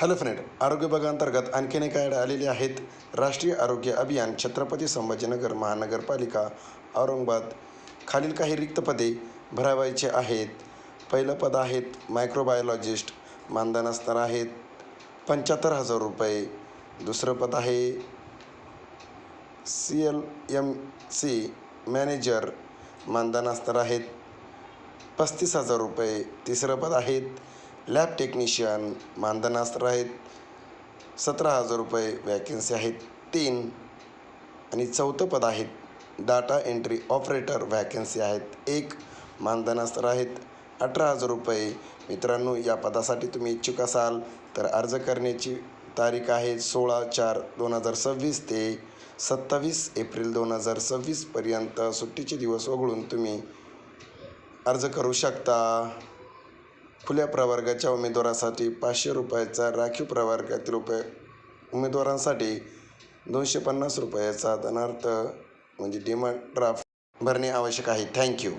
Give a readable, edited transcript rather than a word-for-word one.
Hello friend, आरोग्य विभागा अंतर्गत आणखीन एक ॲड आलेले आहेत. राष्ट्रीय आरोग्य अभियान छत्रपती संभाजीनगर महानगरपालिका औरंगाबाद. खालील काही रिक्त पदे भरावायचे आहेत. पहिलं पद आहेत मायक्रोबायोलॉजिस्ट, मानधन असणार आहेत 75,000 रुपये. दुसरं पद आहे CLMC मॅनेजर, मानधन असणार आहेत 35,000 रुपये. तिसरं पद आहेत लॅब टेक्निशियन, मानधन असणार आहेत 17,000 रुपये. वॅकन्सी आहेत 3. आणि चौथं पद आहेत डाटा एंट्री ऑपरेटर, वॅकन्सी आहेत 1, मानधन असणार आहेत 18,000 रुपये. मित्रांनो, या पदासाठी तुम्ही इच्छुक असाल तर अर्ज करण्याची तारीख आहे 16/4/2026 ते 27 एप्रिल 2026 पर्यंत. सुट्टीचे दिवस वगळून तुम्ही अर्ज करू शकता. खुल्या प्रवर्गाच्या उमेदवारासाठी 500 रुपयाचा, राखीव प्रवर्गातील उमेदवारांसाठी 250 रुपयाचा धनार्थ म्हणजे डिमांड ड्राफ्ट भरणे आवश्यक आहे. थँक्यू.